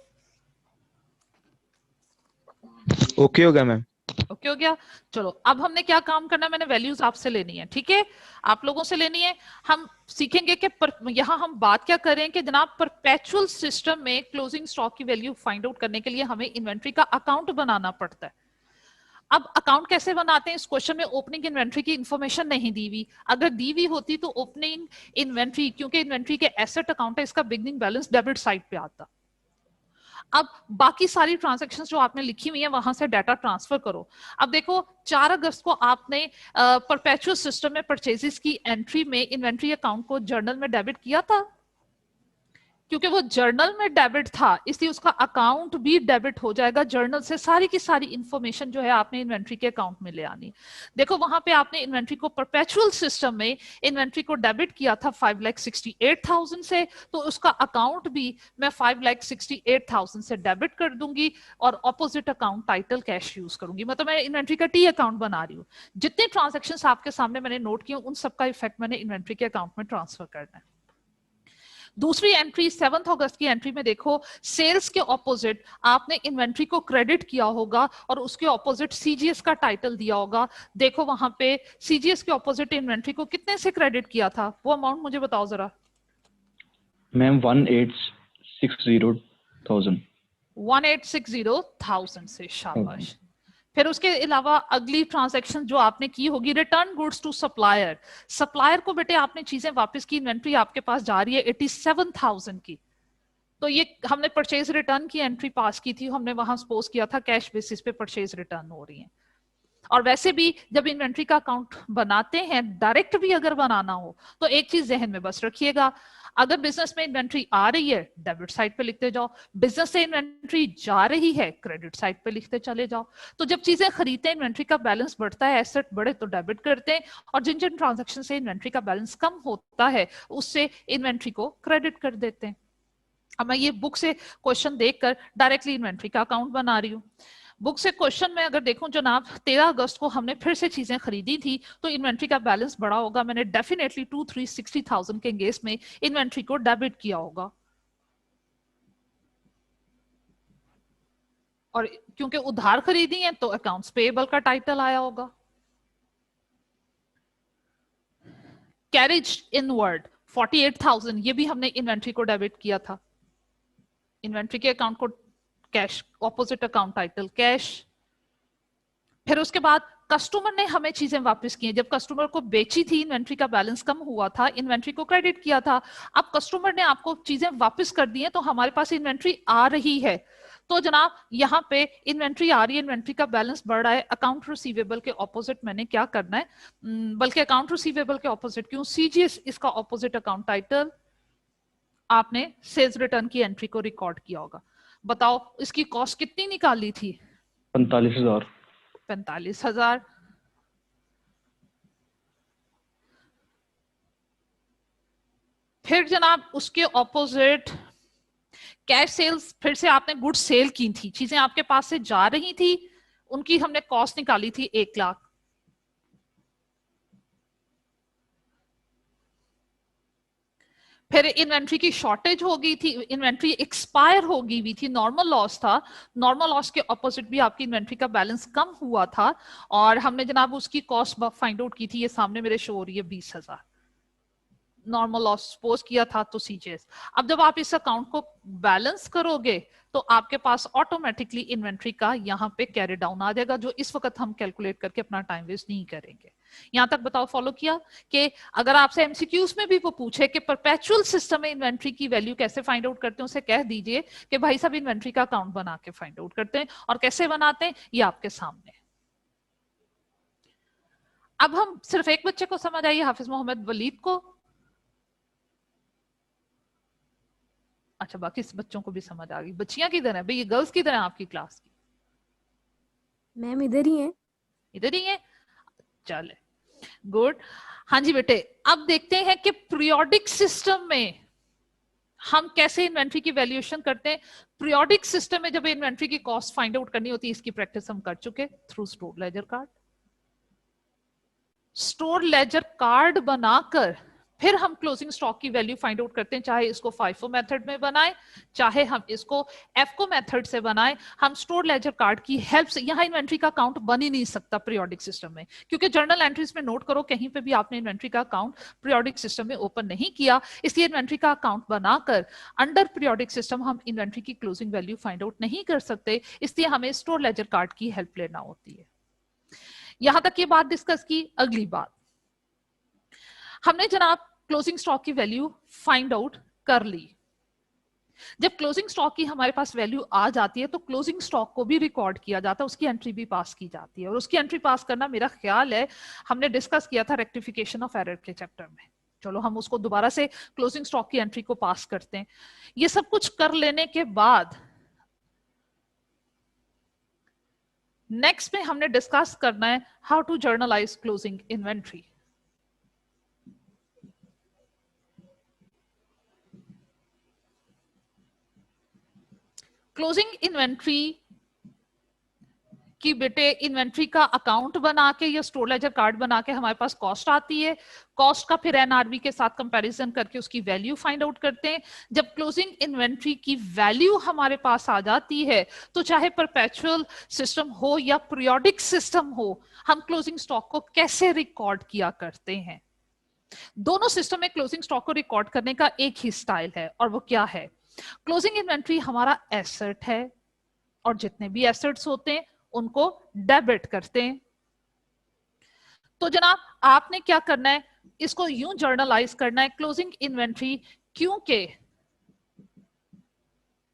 ओके हो गया मैम। ओके हो गया। चलो अब हमने क्या काम करना है, मैंने वैल्यूज आपसे लेनी है, ठीक है, आप लोगों से लेनी है। हम सीखेंगे कि यहां हम बात क्या करें कि जनाब परपेचुअल सिस्टम में क्लोजिंग स्टॉक की वैल्यू फाइंड आउट करने के लिए हमें इन्वेंट्री का अकाउंट बनाना पड़ता है। अब अकाउंट कैसे बनाते हैं, इस क्वेश्चन में ओपनिंग इन्वेंट्री की इंफॉर्मेशन नहीं दी हुई, अगर दी हुई होती तो ओपनिंग इन्वेंट्री, क्योंकि इन्वेंट्री के एसेट अकाउंट है, इसका बिगनिंग बैलेंस डेबिट साइड पे आता। अब बाकी सारी ट्रांजैक्शंस जो आपने लिखी हुई है वहां से डाटा ट्रांसफर करो। अब देखो 4 अगस्त को आपने परपेचुअल सिस्टम में परचेजेस की एंट्री में इन्वेंट्री अकाउंट को जर्नल में डेबिट किया था, क्योंकि वो जर्नल में डेबिट था इसलिए उसका अकाउंट भी डेबिट हो जाएगा। जर्नल से सारी की सारी इंफॉर्मेशन जो है आपने इन्वेंट्री के अकाउंट में ले आनी। देखो वहां पे आपने इन्वेंट्री को परपेचुअल सिस्टम में इन्वेंट्री को डेबिट किया था 5,68,000 से, तो उसका अकाउंट भी मैं 5,68,000 से डेबिट कर दूंगी और opposite account title cash use करूंगी। मतलब मैं इन्वेंट्री का टी अकाउंट बना रही हूँ। जितने ट्रांजेक्शन आपके सामने मैंने नोट किए उन सबका इफेक्ट मैंने इन्वेंट्री के अकाउंट में ट्रांसफर करना है। दूसरी एंट्री 7 अगस्त की एंट्री में देखो, सेल्स के ऑपोजिट आपने इन्वेंट्री को क्रेडिट किया होगा और उसके ऑपोजिट सीजीएस का टाइटल दिया होगा। देखो वहां पे सीजीएस के ऑपोजिट इन्वेंट्री को कितने से क्रेडिट किया था, वो अमाउंट मुझे बताओ जरा। मैम 1860,000। 1860,000 से, शाबाश। फिर उसके अलावा अगली ट्रांजैक्शन जो आपने की होगी, return goods to supplier. Supplier को बेटे आपने चीजें वापस की, इन्वेंट्री आपके पास जा रही है 87,000 की, तो ये हमने परचेज रिटर्न की एंट्री पास की थी, हमने वहां सपोज किया था कैश बेसिस पे परचेज रिटर्न हो रही है। और वैसे भी जब इन्वेंट्री का अकाउंट बनाते हैं, डायरेक्ट भी अगर बनाना हो तो एक चीज जहन में बस रखिएगा, अगर बिजनेस में इन्वेंट्री आ रही है डेबिट साइड पे लिखते जाओ, बिजनेस से इन्वेंट्री जा रही है क्रेडिट साइड पे लिखते चले जाओ। तो जब चीजें खरीदते हैं इन्वेंट्री का बैलेंस बढ़ता है, एसेट बढ़े तो डेबिट करते हैं, और जिन जिन ट्रांजेक्शन से इन्वेंट्री का बैलेंस कम होता है उससे इन्वेंट्री को क्रेडिट कर देते हैं। अब मैं ये बुक से क्वेश्चन देखकर डायरेक्टली इन्वेंट्री का अकाउंट बना रही हूँ। बुक से क्वेश्चन में अगर देखूं जनाब, 13 अगस्त को हमने फिर से चीजें खरीदी थी तो इन्वेंट्री का बैलेंस बढ़ा होगा, मैंने डेफिनेटली 2,360,000 के केस में इन्वेंट्री को डेबिट किया होगा। और क्योंकि उधार खरीदी है तो अकाउंट्स पेएबल का टाइटल आया होगा। कैरेज इनवर्ड 48,000, ये भी हमने इन्वेंट्री को डेबिट किया था। इन्वेंट्री के अकाउंट को cash, opposite account title cash. फिर उसके बाद कस्टमर ने हमें चीजें वापस की, जब कस्टमर को बेची थी इन्वेंट्री का बैलेंस कम हुआ था, इन्वेंट्री को क्रेडिट किया था, अब कस्टमर ने आपको चीजें वापस कर दी हैं तो हमारे पास इन्वेंट्री आ रही है। तो जनाब यहाँ पे इन्वेंट्री आ रही है, इन्वेंट्री का बैलेंस बढ़ रहा है, अकाउंट रिसीवेबल के ऑपोजिट मैंने क्या करना है, बल्कि अकाउंट रिसीवेबल के ऑपोजिट क्यों, सीजीएस इसका ऑपोजिट अकाउंट टाइटल, आपने सेल्स रिटर्न की एंट्री को रिकॉर्ड किया होगा। बताओ इसकी कॉस्ट कितनी निकाली थी? 45,000। 45,000। फिर जनाब उसके ऑपोजिट कैश सेल्स, फिर से आपने गुड्स सेल की थी, चीजें आपके पास से जा रही थी, उनकी हमने कॉस्ट निकाली थी 1 लाख। फिर इन्वेंट्री की शॉर्टेज हो गई थी, इन्वेंट्री एक्सपायर हो गई हुई थी, नॉर्मल लॉस था, नॉर्मल लॉस के ऑपोजिट भी आपकी इन्वेंट्री का बैलेंस कम हुआ था और हमने जनाब उसकी कॉस्ट फाइंड आउट की थी, ये सामने मेरे शो हो रही है 20,000। नॉर्मल लॉस सपोज किया था तो सीजीएस। अब जब आप इस अकाउंट को बैलेंस करोगे तो आपके पास ऑटोमेटिकली इन्वेंट्री का यहाँ पे कैरी डाउन आ जाएगा, जो इस वक्त हम कैलकुलेट करके अपना टाइम वेस्ट नहीं करेंगे। यहां तक बताओ फॉलो किया? कि अगर आपसे एमसीक्यूज में भी वो पूछे कि परपेचुअल सिस्टम में इन्वेंट्री की वैल्यू कैसे फाइंड आउट करते हैं, उसे कह दीजिए कि भाई साहब इन्वेंट्री का अकाउंट बना के फाइंड आउट करते हैं, और कैसे बनाते हैं ये आपके सामने। अब हम सिर्फ एक बच्चे को समझ आइए, हाफिज मोहम्मद वलीद को। अच्छा बाकी बच्चों को भी समझ आ गई। बच्चियां किधर है भाई, ये गर्ल्स किधर है आपकी क्लास की? मैम इधर ही है। इधर ही है, चले गुड। हाँ जी बेटे, अब देखते हैं कि पीरियोडिक सिस्टम में हम कैसे इन्वेंट्री की वैल्यूएशन करते हैं। पीरियोडिक सिस्टम में जब इन्वेंट्री की कॉस्ट फाइंड आउट करनी होती है, इसकी प्रैक्टिस हम कर चुके through store laser card. Store laser card बनाकर फिर हम क्लोजिंग स्टॉक की वैल्यू फाइंड आउट करते हैं, चाहे इसको फाइफो मेथड में बनाएं, चाहे हम इसको एफको मेथड से बनाएं। हम स्टोर लेजर कार्ड की हेल्प से, यहाँ इन्वेंट्री का अकाउंट बन ही नहीं सकता पीरियोडिक सिस्टम में, क्योंकि जर्नल एंट्रीज में नोट करो कहीं पे भी आपने इन्वेंट्री का अकाउंट पीरियोडिक सिस्टम में ओपन नहीं किया, इसलिए इन्वेंट्री का अकाउंट बनाकर अंडर पीरियोडिक सिस्टम हम इन्वेंट्री की क्लोजिंग वैल्यू फाइंड आउट नहीं कर सकते, इसलिए हमें स्टोर लेजर कार्ड की हेल्प लेना होती है। यहां तक ये बात डिस्कस की। अगली बात, हमने जनाब क्लोजिंग स्टॉक की वैल्यू फाइंड आउट कर ली। जब क्लोजिंग स्टॉक की हमारे पास वैल्यू आ जाती है तो क्लोजिंग स्टॉक को भी रिकॉर्ड किया जाता है, उसकी एंट्री भी पास की जाती है। और उसकी एंट्री पास करना मेरा ख्याल है हमने डिस्कस किया था रेक्टिफिकेशन ऑफ एरर के चैप्टर में। चलो हम उसको दोबारा से क्लोजिंग स्टॉक की एंट्री को पास करते हैं। ये सब कुछ कर लेने के बाद नेक्स्ट में हमने डिस्कस करना है how to journalise closing inventory. Closing inventory कि बेटे इन्वेंट्री का अकाउंट बना के या स्टोर लेजर कार्ड बना के हमारे पास कॉस्ट आती है, कॉस्ट का फिर एनआरवी के साथ कंपैरिजन करके उसकी वैल्यू फाइंड आउट करते हैं। जब क्लोजिंग इन्वेंट्री की वैल्यू हमारे पास आ जाती है तो चाहे परपेचुअल सिस्टम हो या पीरियोडिक सिस्टम हो, हम क्लोजिंग स्टॉक को कैसे रिकॉर्ड किया करते हैं। दोनों सिस्टम में क्लोजिंग स्टॉक को रिकॉर्ड करने का एक ही स्टाइल है और वो क्या है, क्लोजिंग इन्वेंट्री हमारा एसेट है और जितने भी एसेट्स होते हैं उनको डेबिट करते हैं। तो जनाब आपने क्या करना है, इसको यूं जर्नलाइज करना है क्लोजिंग इन्वेंट्री, क्योंकि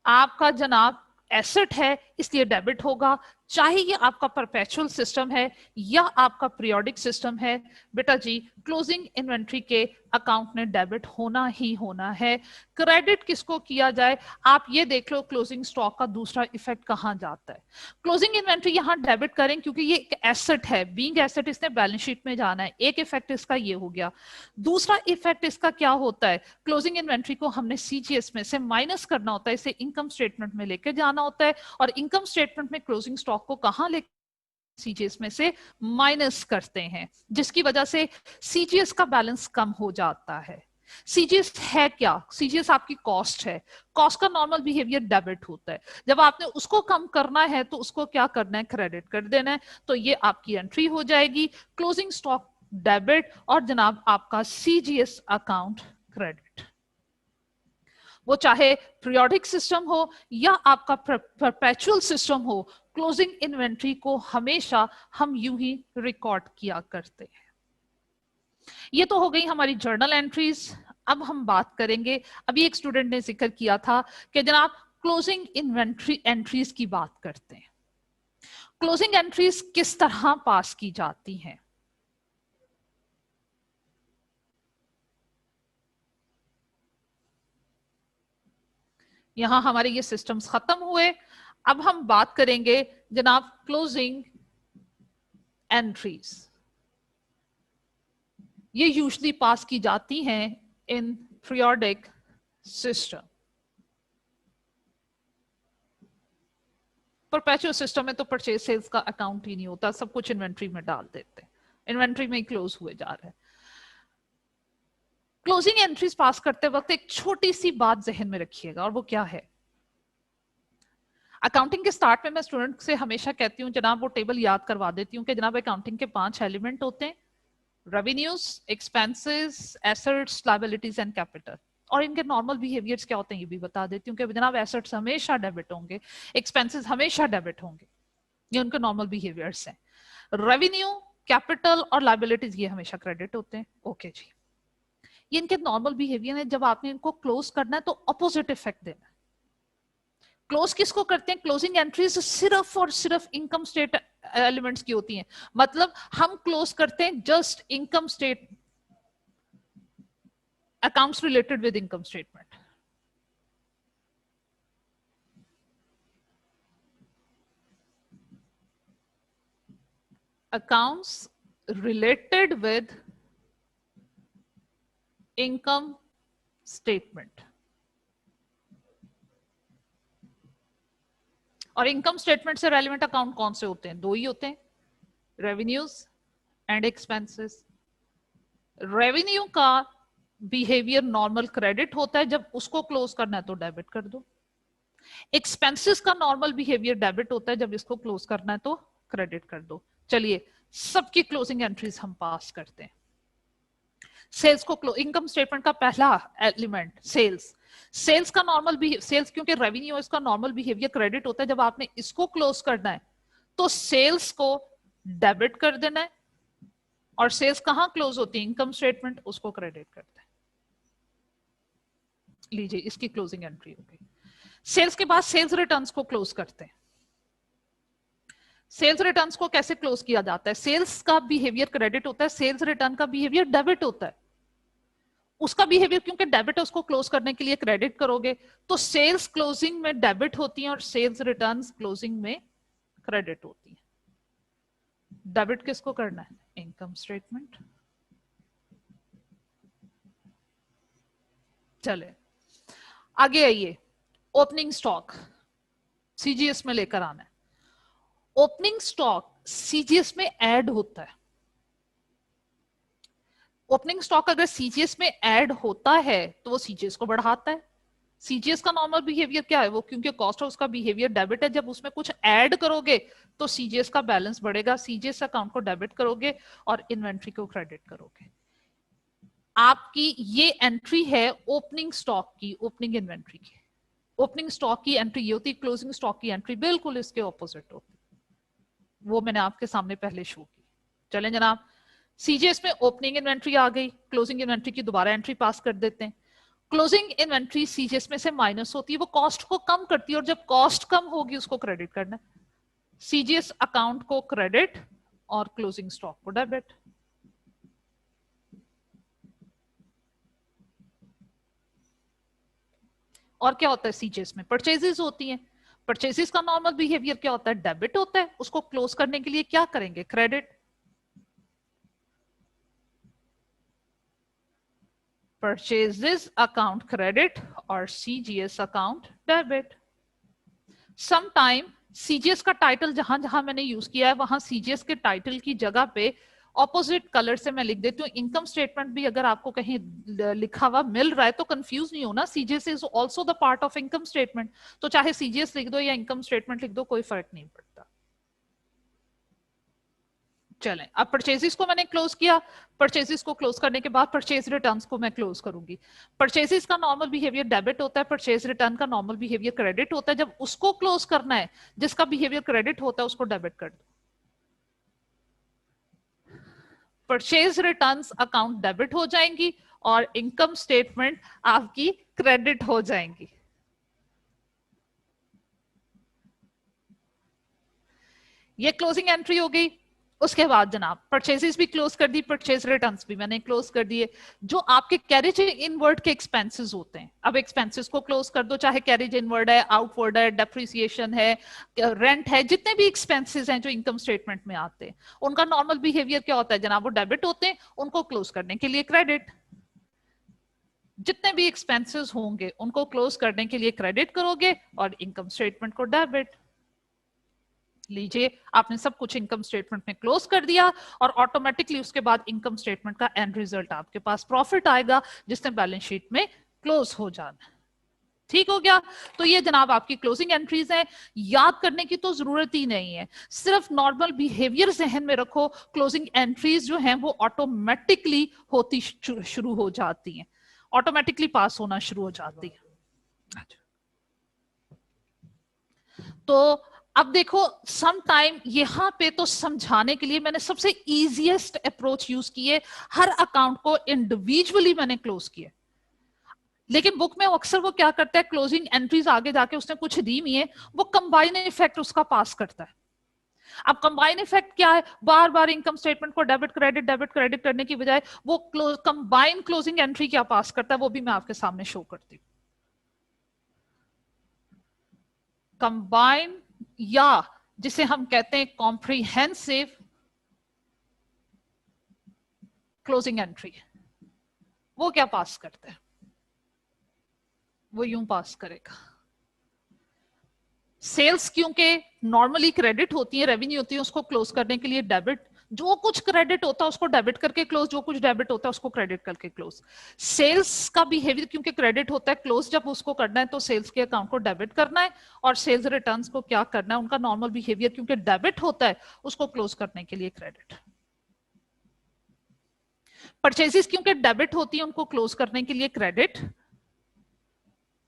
आपका जनाब एसेट है इसलिए डेबिट होगा, चाहे ये आपका परपेचुअल सिस्टम है या आपका पीरियोडिक सिस्टम है। बेटा जी क्लोजिंग इन्वेंट्री के अकाउंट में डेबिट होना ही होना है। क्रेडिट किसको किया जाए, आप ये देख लो क्लोजिंग स्टॉक का दूसरा इफेक्ट कहां जाता है। क्लोजिंग इन्वेंट्री यहां डेबिट करें क्योंकि ये एक एसेट है, बीइंग एसेट इसने बैलेंस शीट में जाना है। एक इफेक्ट इसका ये हो गया। दूसरा इफेक्ट इसका क्या होता है, क्लोजिंग इन्वेंट्री को हमने सीजीएस में से माइनस करना होता है, इसे इनकम स्टेटमेंट में लेके जाना होता है और इनकम स्टेटमेंट में क्लोजिंग स्टॉक को कहां ले सीजीएस में से माइनस करते हैं, जिसकी वजह से सीजीएस का बैलेंस कम हो जाता है। सीजीएस है क्या, सीजीएस आपकी कॉस्ट है, कॉस्ट का नॉर्मल बिहेवियर डेबिट होता है। जब आपने उसको कम करना है तो उसको क्या करना है, क्रेडिट कर देना है। तो ये आपकी एंट्री हो जाएगी क्लोजिंग स्टॉक डेबिट और जनाब आपका सीजीएस अकाउंट क्रेडिट। वो चाहे पीरियोडिक सिस्टम हो या आपका परपेचुअल सिस्टम हो, क्लोजिंग इन्वेंट्री को हमेशा हम यूं ही रिकॉर्ड किया करते हैं। ये तो हो गई हमारी जर्नल एंट्रीज। अब हम बात करेंगे, अभी एक स्टूडेंट ने जिक्र किया था कि जनाब क्लोजिंग इन्वेंट्री एंट्रीज की बात करते हैं। क्लोजिंग एंट्रीज किस तरह पास की जाती हैं। यहां हमारे ये सिस्टम्स खत्म हुए। अब हम बात करेंगे जनाब क्लोजिंग एंट्रीज। ये यूजुअली पास की जाती हैं in periodic system. Perpetual system में तो परचेज सेल्स का अकाउंट ही नहीं होता, सब कुछ इन्वेंट्री में डाल देते हैं, इन्वेंट्री में ही क्लोज हुए जा रहे हैं। क्लोजिंग एंट्रीज पास करते वक्त एक छोटी सी बात जहन में रखिएगा और वो क्या है, अकाउंटिंग के स्टार्ट में मैं स्टूडेंट से हमेशा कहती हूँ जनाब वो टेबल याद करवा देती हूँ कि जनाब अकाउंटिंग के 5 एलिमेंट होते हैं, revenues, expenses, assets, liabilities and capital. और इनके नॉर्मल बिहेवियर्स क्या होते हैं ये भी बता देती हूँ कि जनाब एसेट्स हमेशा डेबिट होंगे, एक्सपेंसेस हमेशा डेबिट होंगे, ये उनके नॉर्मल बिहेवियर्स हैं। रेवेन्यू, कैपिटल और लायबिलिटीज ये हमेशा क्रेडिट होते हैं। ओके जी, ये इनके नॉर्मल बिहेवियर है। जब आपने इनको क्लोज करना है तो अपोजिट इफेक्ट देना है। क्लोज किसको करते हैं, क्लोजिंग एंट्रीज सिर्फ और सिर्फ इनकम स्टेट एलिमेंट्स की होती हैं। मतलब हम क्लोज करते हैं just income state accounts related with income statement. Accounts related with income statement. और इनकम स्टेटमेंट से रेलेवेंट अकाउंट कौन से होते हैं, 2 ही होते हैं, रेवेन्यूज एंड एक्सपेंसेस। रेवेन्यू का बिहेवियर नॉर्मल क्रेडिट होता है, जब उसको क्लोज करना है तो डेबिट कर दो। एक्सपेंसेस का नॉर्मल बिहेवियर डेबिट होता है, जब इसको क्लोज करना है तो क्रेडिट कर दो। चलिए सबकी क्लोजिंग एंट्रीज हम पास करते हैं। सेल्स को इनकम स्टेटमेंट का पहला एलिमेंट सेल्स। सेल्स का नॉर्मल सेल्स क्योंकि रेवेन्यू इसका नॉर्मल बिहेवियर क्रेडिट होता है, जब आपने इसको क्लोज करना है तो सेल्स को डेबिट कर देना है। और सेल्स कहां क्लोज होती है, इनकम स्टेटमेंट, उसको क्रेडिट करते हैं। लीजिए इसकी क्लोजिंग एंट्री हो गई। सेल्स के बाद सेल्स रिटर्न्स को क्लोज करते हैं। सेल्स रिटर्न्स को कैसे क्लोज किया जाता है, सेल्स का बिहेवियर क्रेडिट होता है, सेल्स रिटर्न का बिहेवियर डेबिट होता है। उसका बिहेवियर क्योंकि डेबिट है, उसको क्लोज करने के लिए क्रेडिट करोगे, तो सेल्स क्लोजिंग में डेबिट होती है और सेल्स रिटर्न्स क्लोजिंग में क्रेडिट होती है। डेबिट किसको करना है? Income statement. चले आगे आइए, ओपनिंग स्टॉक सीजीएस में लेकर आना है। ओपनिंग स्टॉक सीजीएस में ऐड होता है। ओपनिंग स्टॉक अगर सीजीएस में ऐड होता है तो वो सीजीएस को बढ़ाता है। सीजीएस का नॉर्मल बिहेवियर क्या है? वो क्योंकि कॉस्ट है उसका बिहेवियर डेबिट है, जब उसमें कुछ ऐड करोगे तो सीजीएस का बैलेंस बढ़ेगा, सीजीएस अकाउंट को डेबिट करोगे और इन्वेंट्री को क्रेडिट करोगे। आपकी ये एंट्री है ओपनिंग स्टॉक की, ओपनिंग इन्वेंट्री की। ओपनिंग स्टॉक की एंट्री ये होती है, क्लोजिंग स्टॉक की एंट्री बिल्कुल इसके ऑपोजिट होती है, वो मैंने आपके सामने पहले शो की। चलें जनाब, सीजीएस में ओपनिंग इन्वेंट्री आ गई, क्लोजिंग इन्वेंट्री की दोबारा एंट्री पास कर देते हैं। क्लोजिंग इन्वेंट्री सीजीएस में से माइनस होती है, वो कॉस्ट को कम करती है और जब कॉस्ट कम होगी उसको क्रेडिट करना है। सीजीएस अकाउंट को क्रेडिट और क्लोजिंग स्टॉक को डेबिट। और क्या होता है सीजीएस में? परचेजेस होती हैं। परचेजेस का नॉर्मल बिहेवियर क्या होता है? डेबिट होता है, उसको क्लोज करने के लिए क्या करेंगे? क्रेडिट। परचेजेस अकाउंट क्रेडिट और CGS account debit. Sometime CGS का टाइटल जहां जहां मैंने यूज किया है वहां सीजीएस के टाइटल की जगह पे ऑपोजिट कलर से मैं लिख देती हूँ। इनकम स्टेटमेंट भी अगर आपको कहीं लिखा हुआ मिल रहा है तो कंफ्यूज नहीं होना, CGS is also the part of income statement. तो चाहे सीजीएस लिख दो या इनकम स्टेटमेंट लिख दो, कोई फर्क नहीं पड़ता। चलें, अब परचेजेस को मैंने क्लोज किया। परचेजेस को क्लोज करने के बाद परचेज रिटर्न्स को मैं क्लोज करूंगी। परचेजेस का नॉर्मल बिहेवियर डेबिट होता है, परचेज रिटर्न का नॉर्मल बिहेवियर क्रेडिट होता है। जब उसको क्लोज करना है, जिसका बिहेवियर क्रेडिट होता है, उसको डेबिट कर दो। परचेज रिटर्न्स अकाउंट डेबिट हो जाएंगी और इनकम स्टेटमेंट आपकी क्रेडिट हो जाएंगी। ये क्लोजिंग एंट्री हो गई। उसके बाद जनाब परचेजेस भी क्लोज कर दी, परचेज रिटर्न्स भी मैंने क्लोज कर दिए। जो आपके कैरेज इनवर्ड के एक्सपेंसेस होते हैं, अब एक्सपेंसेस को क्लोज कर दो, चाहे कैरेज इनवर्ड है, आउटवर्ड है, डेप्रिसिएशन है, रेंट है, जितने भी एक्सपेंसेस हैं जो इनकम स्टेटमेंट में आते हैं, उनका नॉर्मल बिहेवियर क्या होता है जनाब? वो डेबिट होते हैं, उनको क्लोज करने के लिए क्रेडिट। जितने भी एक्सपेंसेस होंगे उनको क्लोज करने के लिए क्रेडिट करोगे और इनकम स्टेटमेंट को डेबिट। लीजिए, आपने सब कुछ इनकम स्टेटमेंट में क्लोज कर दिया और ऑटोमेटिकली उसके बाद इनकम स्टेटमेंट का एंड रिजल्ट आपके पास प्रॉफिट आएगा जिसने बैलेंस शीट में क्लोज हो जाना। ठीक हो गया? तो ये जनाब आपकी क्लोजिंग एंट्रीज हैं। याद करने की तो जरूरत ही नहीं है, सिर्फ नॉर्मल बिहेवियर जहन में रखो। क्लोजिंग एंट्रीज जो हैं वो ऑटोमेटिकली होती शुरू हो जाती हैं, ऑटोमेटिकली पास होना शुरू हो जाती है। तो अब देखो, सम टाइम यहां पे तो समझाने के लिए मैंने सबसे इजीएस्ट अप्रोच यूज की है, हर अकाउंट को इंडिविजुअली मैंने क्लोज किया। लेकिन बुक में अक्सर वो क्या करता है, क्लोजिंग एंट्रीज आगे जाके उसने कुछ दी हुई है, वो कंबाइन इफेक्ट उसका पास करता है। अब कंबाइन इफेक्ट क्या है? बार बार इनकम स्टेटमेंट को डेबिट क्रेडिट करने की बजाय वो कंबाइन क्लोजिंग एंट्री क्या पास करता है, वो भी मैं आपके सामने शो करती हूँ। कंबाइन, या जिसे हम कहते हैं कॉम्प्रिहेंसिव क्लोजिंग एंट्री, वो क्या पास करता है? वो यूं पास करेगा, सेल्स क्योंकि नॉर्मली क्रेडिट होती है, रेवेन्यू होती है, उसको क्लोज करने के लिए डेबिट, जो कुछ क्रेडिट होता है उसको डेबिट करके क्लोज, जो कुछ डेबिट होता है उसको क्रेडिट करके क्लोज। सेल्स का बिहेवियर क्योंकि क्रेडिट होता है, क्लोज जब उसको करना है तो सेल्स के अकाउंट को डेबिट करना है, और सेल्स रिटर्न्स को क्या करना है, उनका नॉर्मल बिहेवियर क्योंकि डेबिट होता है उसको क्लोज करने के लिए क्रेडिट। परचेजेस क्योंकि डेबिट होती है, उनको क्लोज करने के लिए क्रेडिट,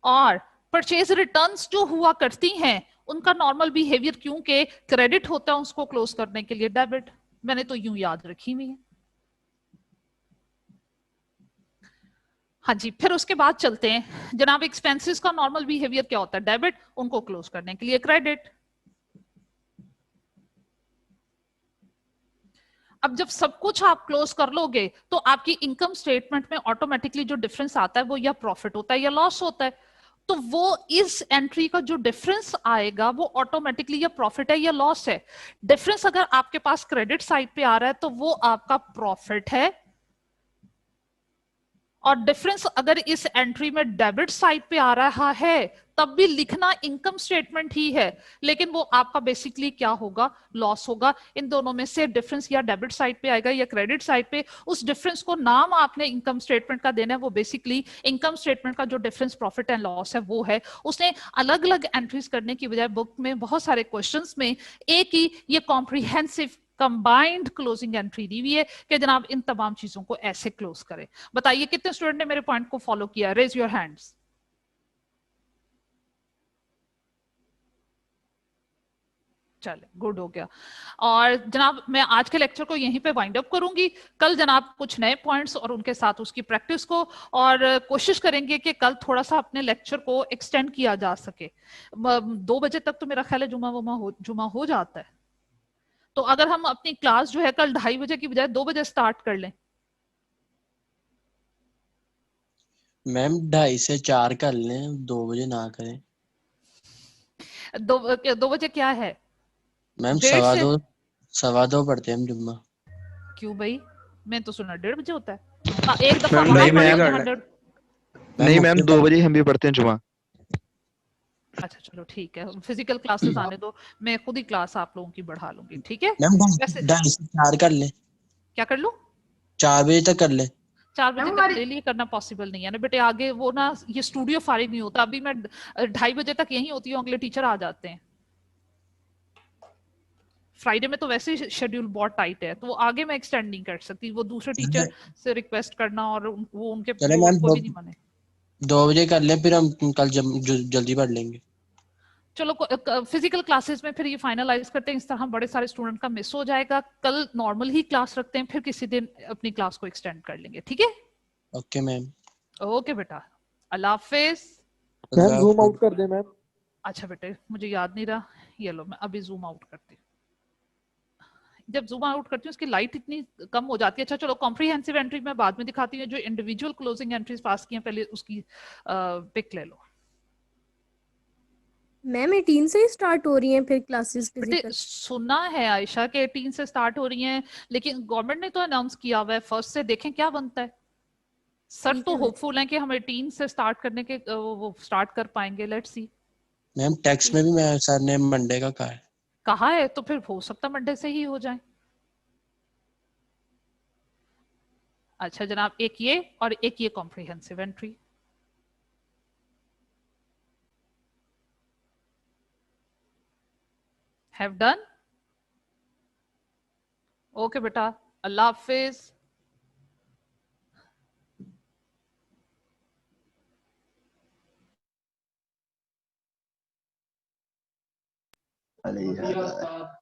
और परचेज रिटर्न्स जो हुआ करती हैं उनका नॉर्मल बिहेवियर क्योंकि क्रेडिट होता है उसको क्लोज करने के लिए डेबिट। मैंने तो यूं याद रखी हुई है। हाँ जी, फिर उसके बाद चलते हैं जनाब, एक्सपेंसेस का नॉर्मल बिहेवियर क्या होता है? डेबिट, उनको क्लोज करने के लिए क्रेडिट। अब जब सब कुछ आप क्लोज कर लोगे तो आपकी इनकम स्टेटमेंट में ऑटोमेटिकली जो डिफरेंस आता है वो या प्रॉफिट होता है या लॉस होता है। तो वो इस एंट्री का जो डिफरेंस आएगा वो ऑटोमेटिकली या प्रॉफिट है या लॉस है। डिफरेंस अगर आपके पास क्रेडिट साइड पे आ रहा है तो वो आपका प्रॉफिट है, और डिफरेंस अगर इस एंट्री में डेबिट साइड पे आ रहा है तब भी लिखना इनकम स्टेटमेंट ही है, लेकिन वो आपका बेसिकली क्या होगा, लॉस होगा। इन दोनों में से डिफरेंस या डेबिट साइड पे आएगा या क्रेडिट साइड पे, उस डिफरेंस को नाम आपने इनकम स्टेटमेंट का देना है। वो बेसिकली इनकम स्टेटमेंट का जो डिफरेंस प्रॉफिट एंड लॉस है वो है। उसने अलग अलग एंट्रीज करने की बजाय बुक में बहुत सारे क्वेश्चंस में एक ही ये कॉम्प्रिहेंसिव कंबाइंड क्लोजिंग एंट्री दी हुई है कि जनाब इन तमाम चीजों को ऐसे क्लोज करें। बताइए कितने स्टूडेंट ने मेरे पॉइंट को फॉलो किया, रेज योर हैंड्स। चले, गुड हो गया। और जनाब मैं आज के लेक्चर को यहीं पे वाइंड अप करूंगी। कल जनाब कुछ नए पॉइंट्स और उनके साथ उसकी प्रैक्टिस को, और कोशिश करेंगे कि कल थोड़ा सा अपने लेक्चर को एक्सटेंड किया जा सके। 2 बजे तक तो मेरा ख्याल है जुमा हो जाता है। तो अगर हम अपनी क्लास जो है कल 2:30 बजे की बजाय 2 बजे स्टार्ट कर लें। मैम 2:30 से 4 कर लें, 2 बजे ना करें। 2 बजे क्या है मैम 1:30 से? 2:15 पढ़ते हैं हम जुम्मा। क्यों भाई, मैं तो सुना 1:30 बजे होता है। एक दफा मैम वहां नहीं पढ़ लो मैम, जहां 1:30। नहीं मैम, मुझे 2 बजे हम भी पढ़ते हैं जुमा। अच्छा चलो ठीक है, फिजिकल क्लासेस आने दो, मैं खुद ही क्लास आप लोगों की बढ़ा लूंगी, ठीक है। मैम वैसे 2:30 से 4 कर लें, क्या कर लूं? 4 बजे तक कर लें। 4 बजे तक मेरे लिए करना पॉसिबल नहीं है ना बेटे, आगे वो ना ये स्टूडियो फारिग नहीं होता। अभी मैं 2:30 बजे तक यहीं होती हूँ, अगले टीचर आ जाते हैं। फ्राइडे में तो वैसे ही शेड्यूल बहुत टाइट है, तो वो आगे मैं एक्सटेंड नहीं कर सकती। वो दूसरे टीचर से रिक्वेस्ट करना और वो उनके चले वो मैम कोई भी नहीं माने। 2 बजे कर लें, फिर हम कल जल्दी पढ़ लेंगे। चलो फिजिकल क्लासेस में फिर ये फाइनलाइज करते हैं, इस तरह बड़े सारे स्टूडेंट का मिस हो जाएगा। कल नॉर्मल ही क्लास रखते हैं, फिर किसी दिन अपनी क्लास को एक्सटेंड कर लेंगे, ठीक है। Okay ma'am. ओके बेटा, अल्लाह हाफिज। मैम जूम आउट कर दे मैम। अच्छा बेटे मुझे याद नहीं रहा, ये लो मैं अभी जूम आउट करती हूँ। जब जूम आउट करती हूँ उसकी लाइट इतनी कम हो जाती है। अच्छा चलो, कॉम्प्रिहेंसिव एंट्री मैं बाद में दिखाती हूँ, जो इंडिविजुअल क्लोजिंग एंट्रीज पास की हैं पहले उसकी पिक ले लो। मैम 18 से ही स्टार्ट हो रही हैं फिर क्लासेस बेटे फिजिकल। सुना है आयशा के 18 से स्टार्ट हो रही हैं, लेकिन गवर्नमेंट ने तो अनाउंस किया हुआ है 1 से, देखें क्या बनता है। सर ठीक तो है मैम। होपफुल हैं कि हम 18 से स्टार्ट करने के वो स्टार्ट कर पाएंगे, लेट्स सी। मैम टेक्स्ट में भी मैं सर ने मंडे का कहा है। कहा है तो फिर हो सकता मंडे से ही हो जाए। अच्छा जनाब, एक ये और एक ये comprehensive entry. Have done. Okay बेटा, अल्लाह हाफिज। अरे यार